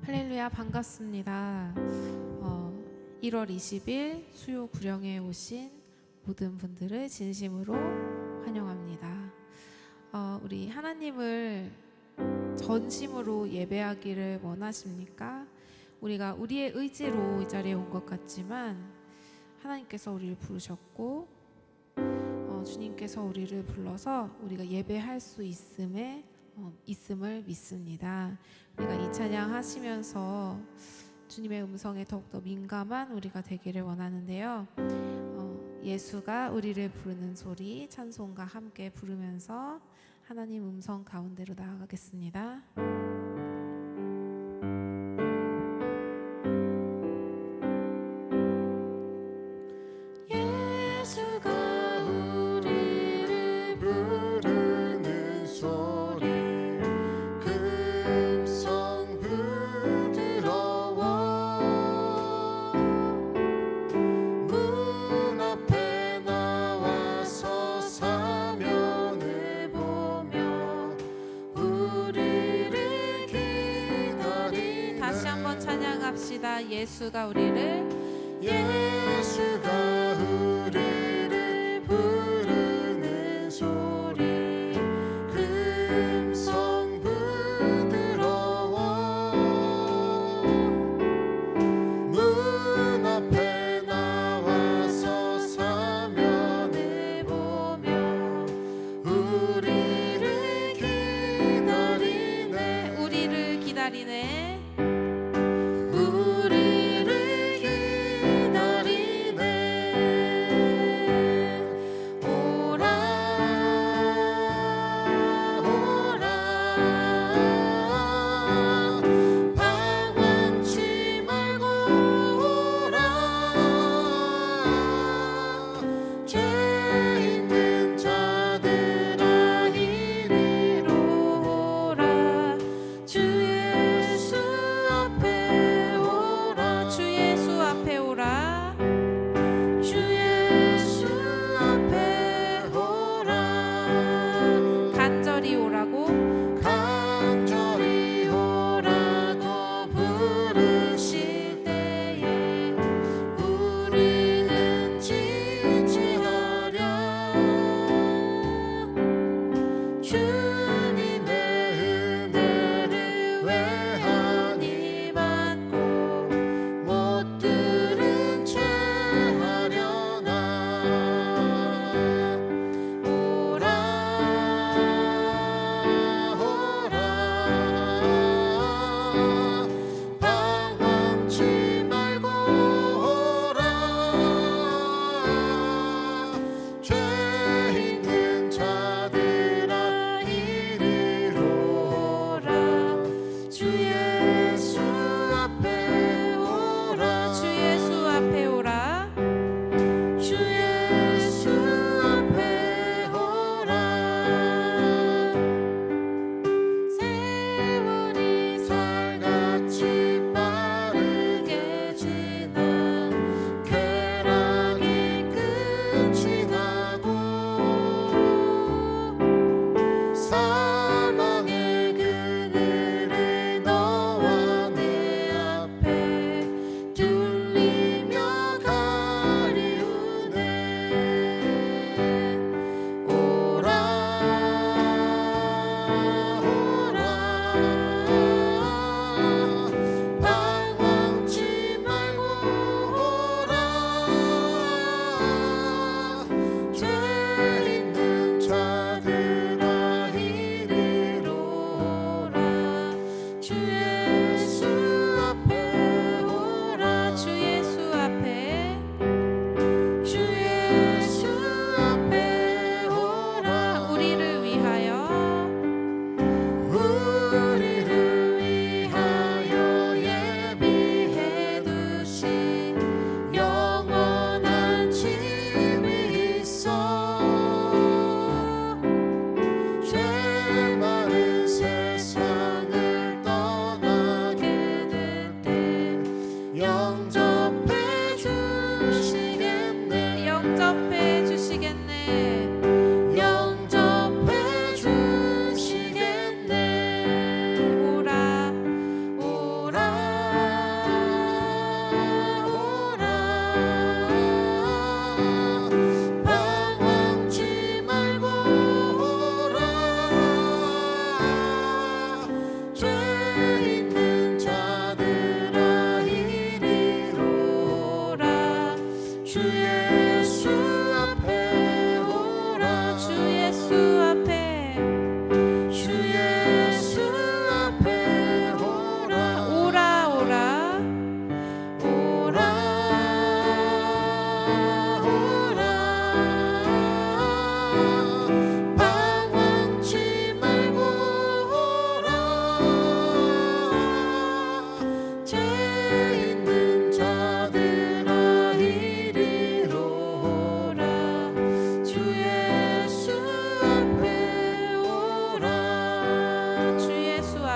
할렐루야, 반갑습니다. 1월 20일 수요 구령에 오신 모든 분들을 진심으로 환영합니다. 우리 하나님을 전심으로 예배하기를 원하십니까? 우리가 우리의 의지로 이 자리에 온 것 같지만 하나님께서 우리를 부르셨고 주님께서 우리를 불러서 우리가 예배할 수 있음을 믿습니다. 우리가 이 찬양 하시면서 주님의 음성에 더욱더 민감한 우리가 되기를 원하는데요. 예수가 우리를 부르는 소리 찬송과 함께 부르면서 하나님 음성 가운데로 나아가겠습니다. 예수가 우리를 부르는 소리 금성 부드러워 문 앞에 나와서 사면을 보며 우리를 기다리네. 우리를 기다리네.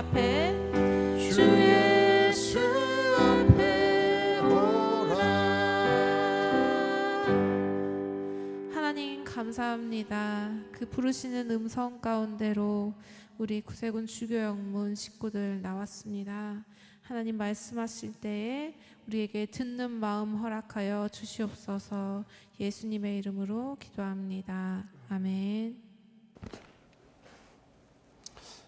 앞에 주 예수 앞에 오라. 하나님 감사합니다. 그 부르시는 음성 가운데로 우리 구세군 주교영문 식구들 나왔습니다. 하나님 말씀하실 때에 우리에게 듣는 마음 허락하여 주시옵소서. 예수님의 이름으로 기도합니다. 아멘.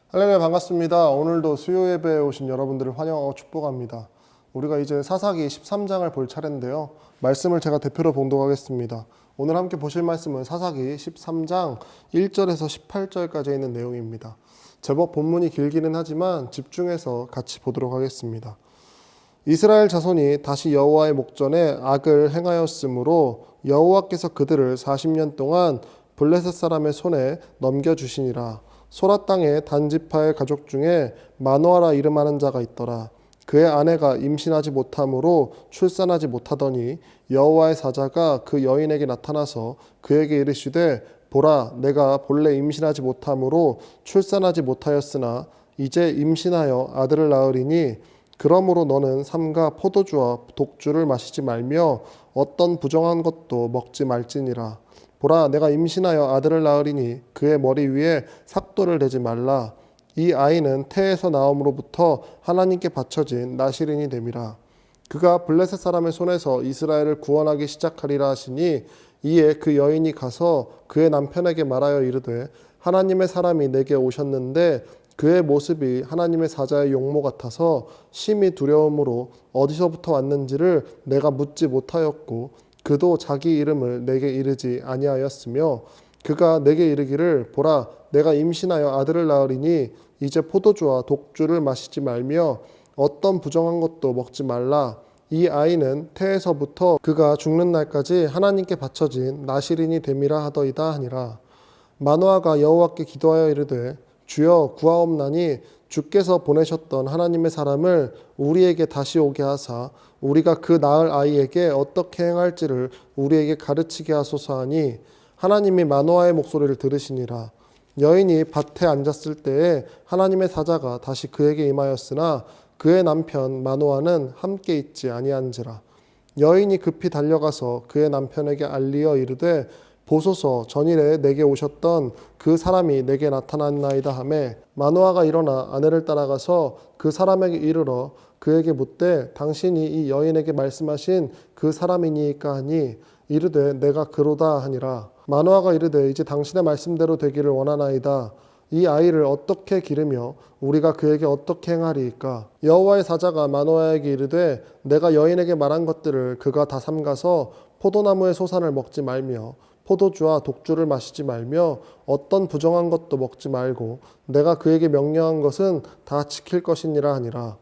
할렐루야, 반갑습니다. 오늘도 수요 예배에 오신 여러분들을 환영하고 축복합니다. 우리가 이제 사사기 13장을 볼 차례인데요. 말씀을 제가 대표로 봉독하겠습니다. 오늘 함께 보실 말씀은 사사기 13장 1절에서 18절까지 있는 내용입니다. 제법 본문이 길기는 하지만 집중해서 같이 보도록 하겠습니다. 이스라엘 자손이 다시 여호와의 목전에 악을 행하였으므로 여호와께서 그들을 40년 동안 블레셋 사람의 손에 넘겨주시니라. 소라 땅의 단지파의 가족 중에 마노아라 이름하는 자가 있더라. 그의 아내가 임신하지 못함으로 출산하지 못하더니 여호와의 사자가 그 여인에게 나타나서 그에게 이르시되 보라, 내가 본래 임신하지 못함으로 출산하지 못하였으나 이제 임신하여 아들을 낳으리니 그러므로 너는 삼가 포도주와 독주를 마시지 말며 어떤 부정한 것도 먹지 말지니라. 보라, 내가 임신하여 아들을 낳으리니 그의 머리 위에 삭도를 대지 말라. 이 아이는 태에서 나옴으로부터 하나님께 바쳐진 나실인이 됨이라. 그가 블레셋 사람의 손에서 이스라엘을 구원하기 시작하리라 하시니 이에 그 여인이 가서 그의 남편에게 말하여 이르되 하나님의 사람이 내게 오셨는데 그의 모습이 하나님의 사자의 용모 같아서 심히 두려움으로 어디서부터 왔는지를 내가 묻지 못하였고 그도 자기 이름을 내게 이르지 아니하였으며 그가 내게 이르기를 보라, 내가 임신하여 아들을 낳으리니 이제 포도주와 독주를 마시지 말며 어떤 부정한 것도 먹지 말라. 이 아이는 태에서부터 그가 죽는 날까지 하나님께 바쳐진 나실인이 됨이라 하더이다 하니라. 마노아가 여호와께 기도하여 이르되 주여 구하옵나니 주께서 보내셨던 하나님의 사람을 우리에게 다시 오게 하사 우리가 그 낳을 아이에게 어떻게 행할지를 우리에게 가르치게 하소서 하니 하나님이 마노아의 목소리를 들으시니라. 여인이 밭에 앉았을 때에 하나님의 사자가 다시 그에게 임하였으나 그의 남편 마노아는 함께 있지 아니한지라. 여인이 급히 달려가서 그의 남편에게 알리어 이르되 보소서, 전일에 내게 오셨던 그 사람이 내게 나타났나이다 하매 마노아가 일어나 아내를 따라가서 그 사람에게 이르러 그에게 묻되 당신이 이 여인에게 말씀하신 그 사람이니까 하니 이르되 내가 그로다 하니라. 마노아가 이르되 이제 당신의 말씀대로 되기를 원하나이다. 이 아이를 어떻게 기르며 우리가 그에게 어떻게 행하리이까? 여호와의 사자가 마노아에게 이르되 내가 여인에게 말한 것들을 그가 다 삼가서 포도나무의 소산을 먹지 말며 포도주와 독주를 마시지 말며 어떤 부정한 것도 먹지 말고 내가 그에게 명령한 것은 다 지킬 것이니라 하니라.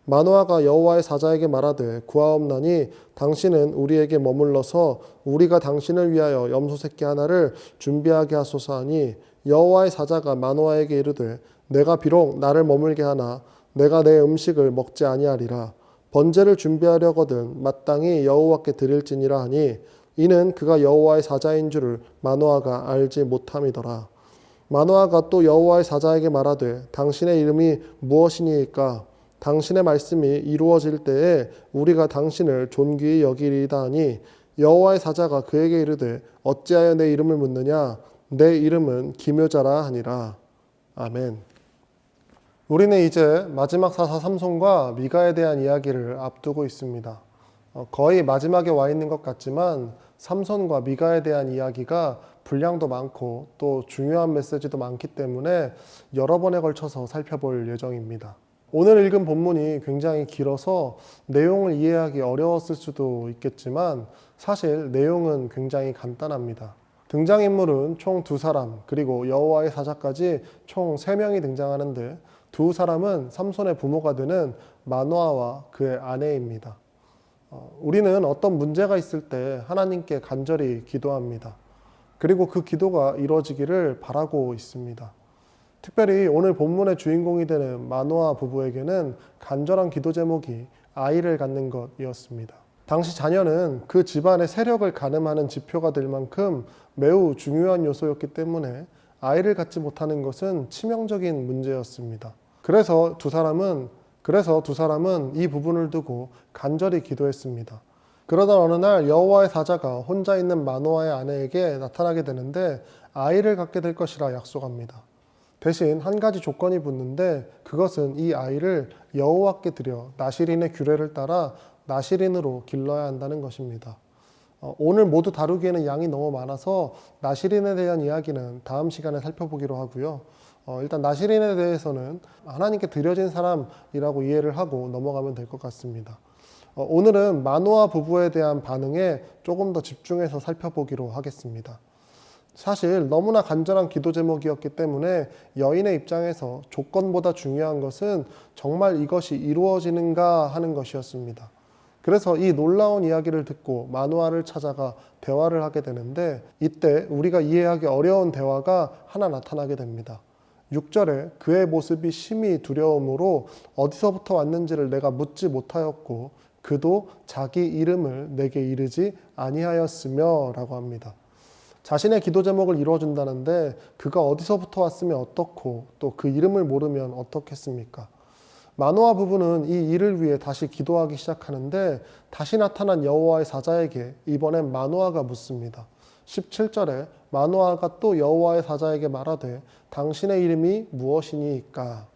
마노아가 여호와의 사자에게 말하되 구하옵나니 당신은 우리에게 머물러서 우리가 당신을 위하여 염소 새끼 하나를 준비하게 하소서 하니 여호와의 사자가 마노아에게 이르되 내가 비록 나를 머물게 하나 내가 내 음식을 먹지 아니하리라. 번제를 준비하려거든 마땅히 여호와께 드릴지니라 하니 이는 그가 여호와의 사자인 줄을 마노아가 알지 못함이더라. 마노아가 또 여호와의 사자에게 말하되 당신의 이름이 무엇이니이까? 당신의 말씀이 이루어질 때에 우리가 당신을 존귀히 여기리이다 하니 여호와의 사자가 그에게 이르되 어찌하여 내 이름을 묻느냐? 내 이름은 기묘자라 하니라. 아멘. 우리는 이제 마지막 사사 삼손과 미가에 대한 이야기를 앞두고 있습니다. 거의 마지막에 와 있는 것 같지만 삼손과 미가에 대한 이야기가 분량도 많고 또 중요한 메시지도 많기 때문에 여러 번에 걸쳐서 살펴볼 예정입니다. 오늘 읽은 본문이 굉장히 길어서 내용을 이해하기 어려웠을 수도 있겠지만 사실 내용은 굉장히 간단합니다. 등장인물은 총 2사람 그리고 여호와의 사자까지 총 3명이 등장하는데 2사람은 삼손의 부모가 되는 마노아와 그의 아내입니다. 우리는 어떤 문제가 있을 때 하나님께 간절히 기도합니다. 그리고 그 기도가 이루어지기를 바라고 있습니다. 특별히 오늘 본문의 주인공이 되는 마노아 부부에게는 간절한 기도 제목이 아이를 갖는 것이었습니다. 당시 자녀는 그 집안의 세력을 가늠하는 지표가 될 만큼 매우 중요한 요소였기 때문에 아이를 갖지 못하는 것은 치명적인 문제였습니다. 그래서 두 사람은 이 부분을 두고 간절히 기도했습니다. 그러던 어느 날 여호와의 사자가 혼자 있는 마노아의 아내에게 나타나게 되는데 아이를 갖게 될 것이라 약속합니다. 대신 한 가지 조건이 붙는데 그것은 이 아이를 여호와께 드려 나시린의 규례를 따라 나시린으로 길러야 한다는 것입니다. 오늘 모두 다루기에는 양이 너무 많아서 나시린에 대한 이야기는 다음 시간에 살펴보기로 하고요. 일단 나시린에 대해서는 하나님께 드려진 사람이라고 이해를 하고 넘어가면 될 것 같습니다. 오늘은 마노아 부부에 대한 반응에 조금 더 집중해서 살펴보기로 하겠습니다. 사실 너무나 간절한 기도 제목이었기 때문에 여인의 입장에서 조건보다 중요한 것은 정말 이것이 이루어지는가 하는 것이었습니다. 그래서 이 놀라운 이야기를 듣고 마노아를 찾아가 대화를 하게 되는데 이때 우리가 이해하기 어려운 대화가 하나 나타나게 됩니다. 6절에 그의 모습이 심히 두려움으로 어디서부터 왔는지를 내가 묻지 못하였고 그도 자기 이름을 내게 이르지 아니하였으며 라고 합니다. 자신의 기도 제목을 이루어준다는데 그가 어디서부터 왔으면 어떻고 또 그 이름을 모르면 어떻겠습니까? 마노아 부부는 이 일을 위해 다시 기도하기 시작하는데 다시 나타난 여호와의 사자에게 이번엔 마노아가 묻습니다. 17절에 마노아가 또 여호와의 사자에게 말하되 당신의 이름이 무엇이니까?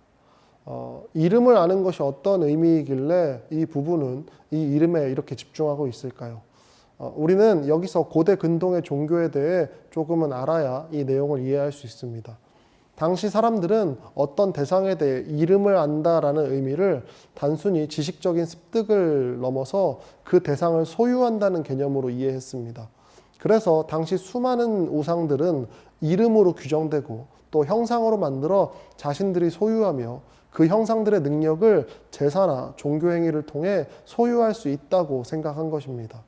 이름을 아는 것이 어떤 의미이길래 이 부부는 이 이름에 이렇게 집중하고 있을까요? 우리는 여기서 고대 근동의 종교에 대해 조금은 알아야 이 내용을 이해할 수 있습니다. 당시 사람들은 어떤 대상에 대해 이름을 안다라는 의미를 단순히 지식적인 습득을 넘어서 그 대상을 소유한다는 개념으로 이해했습니다. 그래서 당시 수많은 우상들은 이름으로 규정되고 또 형상으로 만들어 자신들이 소유하며 그 형상들의 능력을 제사나 종교행위를 통해 소유할 수 있다고 생각한 것입니다.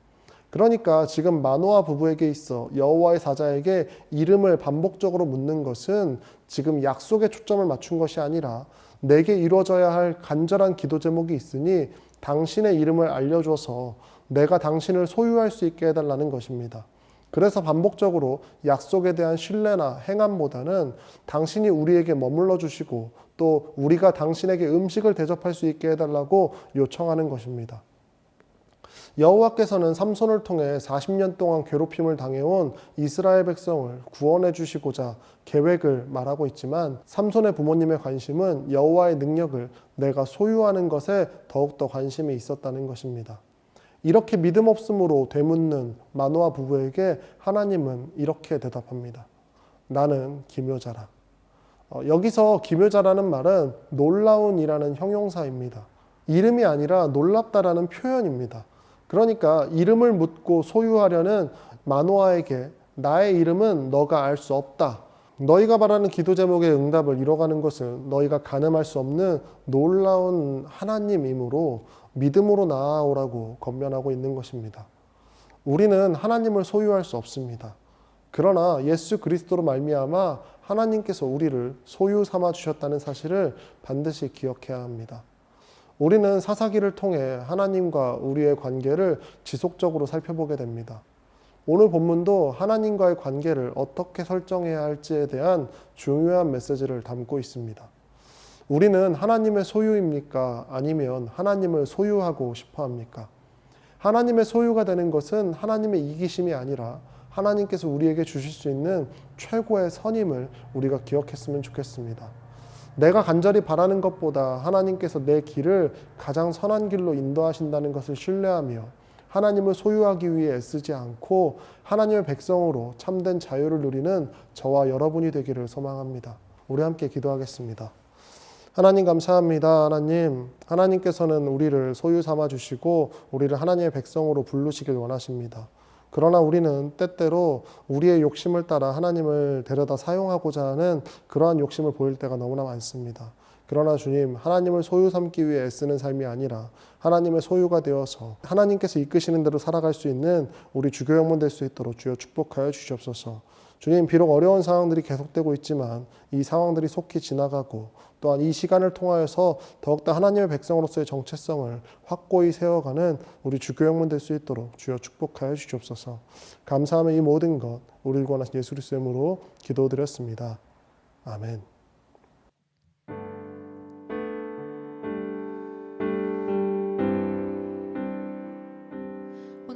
그러니까 지금 마노아 부부에게 있어 여호와의 사자에게 이름을 반복적으로 묻는 것은 지금 약속에 초점을 맞춘 것이 아니라 내게 이루어져야 할 간절한 기도 제목이 있으니 당신의 이름을 알려줘서 내가 당신을 소유할 수 있게 해달라는 것입니다. 그래서 반복적으로 약속에 대한 신뢰나 행함보다는 당신이 우리에게 머물러 주시고 또 우리가 당신에게 음식을 대접할 수 있게 해달라고 요청하는 것입니다. 여호와께서는 삼손을 통해 40년 동안 괴롭힘을 당해온 이스라엘 백성을 구원해 주시고자 계획을 말하고 있지만 삼손의 부모님의 관심은 여호와의 능력을 내가 소유하는 것에 더욱더 관심이 있었다는 것입니다. 이렇게 믿음 없음으로 되묻는 마노아 부부에게 하나님은 이렇게 대답합니다. 나는 기묘자라. 여기서 기묘자라는 말은 놀라운이라는 형용사입니다. 이름이 아니라 놀랍다라는 표현입니다. 그러니까 이름을 묻고 소유하려는 마노아에게 나의 이름은 너가 알 수 없다. 너희가 바라는 기도 제목의 응답을 이뤄가는 것은 너희가 가늠할 수 없는 놀라운 하나님이므로 믿음으로 나아오라고 권면하고 있는 것입니다. 우리는 하나님을 소유할 수 없습니다. 그러나 예수 그리스도로 말미암아 하나님께서 우리를 소유 삼아 주셨다는 사실을 반드시 기억해야 합니다. 우리는 사사기를 통해 하나님과 우리의 관계를 지속적으로 살펴보게 됩니다. 오늘 본문도 하나님과의 관계를 어떻게 설정해야 할지에 대한 중요한 메시지를 담고 있습니다. 우리는 하나님의 소유입니까? 아니면 하나님을 소유하고 싶어 합니까? 하나님의 소유가 되는 것은 하나님의 이기심이 아니라 하나님께서 우리에게 주실 수 있는 최고의 선임을 우리가 기억했으면 좋겠습니다. 내가 간절히 바라는 것보다 하나님께서 내 길을 가장 선한 길로 인도하신다는 것을 신뢰하며 하나님을 소유하기 위해 애쓰지 않고 하나님의 백성으로 참된 자유를 누리는 저와 여러분이 되기를 소망합니다. 우리 함께 기도하겠습니다. 하나님 감사합니다. 하나님께서는 우리를 소유 삼아 주시고 우리를 하나님의 백성으로 부르시길 원하십니다. 그러나 우리는 때때로 우리의 욕심을 따라 하나님을 데려다 사용하고자 하는 그러한 욕심을 보일 때가 너무나 많습니다. 그러나 주님, 하나님을 소유 삼기 위해 애쓰는 삶이 아니라 하나님의 소유가 되어서 하나님께서 이끄시는 대로 살아갈 수 있는 우리 주교 영문 될 수 있도록 주여 축복하여 주시옵소서. 주님, 비록 어려운 상황들이 계속되고 있지만 이 상황들이 속히 지나가고 또한 이 시간을 통하여서 더욱더 하나님의 백성으로서의 정체성을 확고히 세워가는 우리 주교 영문 될 수 있도록 주여 축복하여 주시옵소서. 감사하며 이 모든 것 우리를 구원하신 예수 그리스도의 이름으로 기도드렸습니다. 아멘.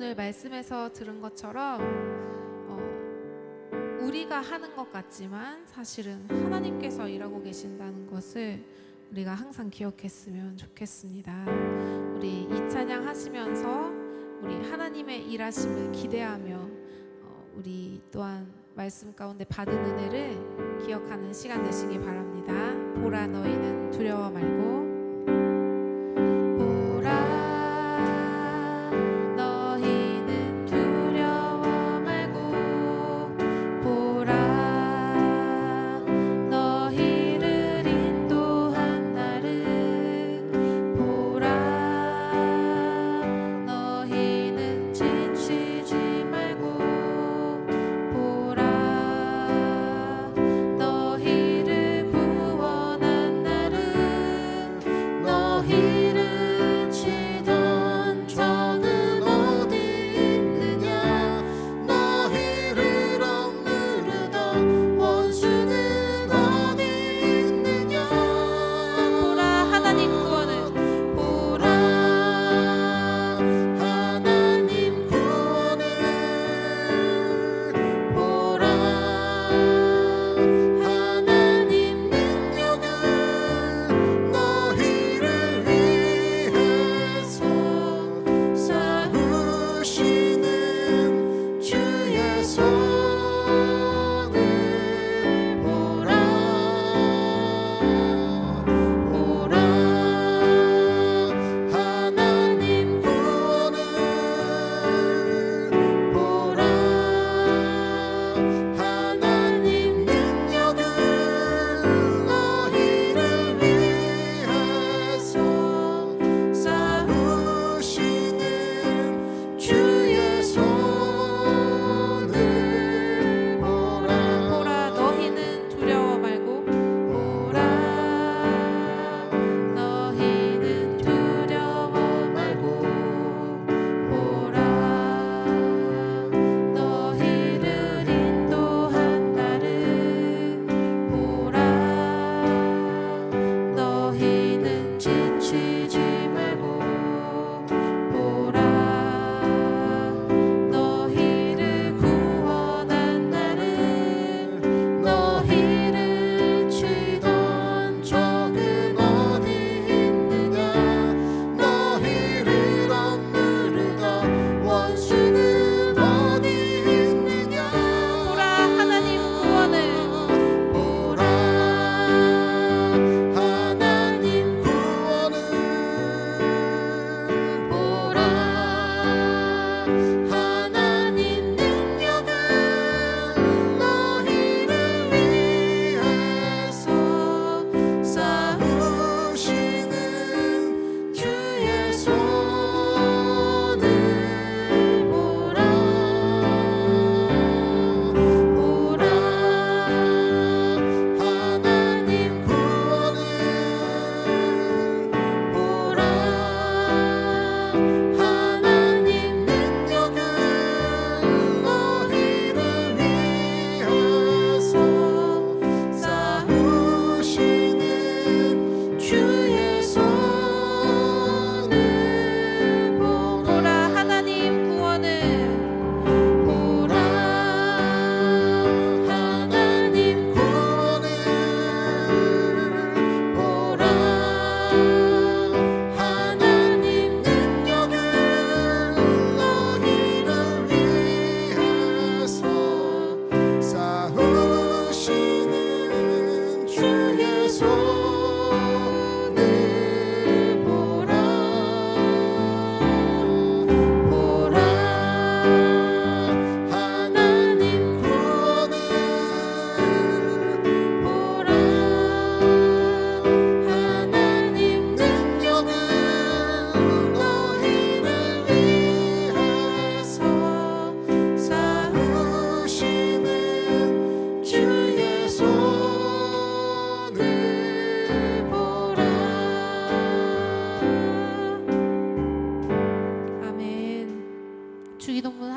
오늘 말씀에서 들은 것처럼 우리가 하는 것 같지만 사실은 하나님께서 일하고 계신다는 것을 우리가 항상 기억했으면 좋겠습니다. 우리 이 찬양 하시면서 우리 하나님의 일하심을 기대하며 우리 또한 말씀 가운데 받은 은혜를 기억하는 시간 되시기 바랍니다. 보라 너희는 두려워 말고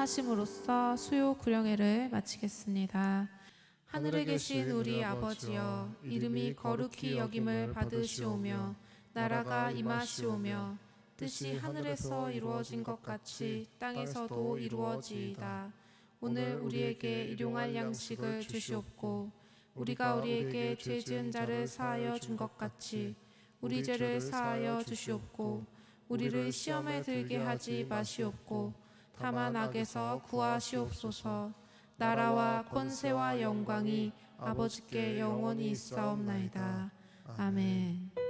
하심으로써 수요 구령회를 마치겠습니다. 하늘에 계신 우리 아버지여, 이름이 거룩히 여김을 받으시오며 나라가 임하시오며 뜻이 하늘에서 이루어진 것 같이 땅에서도 이루어지이다. 오늘 우리에게 일용할 양식을 주시옵고 우리가 우리에게 죄 지은 자를 사하여 준 것 같이 우리 죄를 사하여 주시옵고 우리를 시험에 들게 하지 마시옵고 다만 악에서 구하시옵소서. 나라와 권세와 영광이 아버지께 영원히 있사옵나이다. 아멘.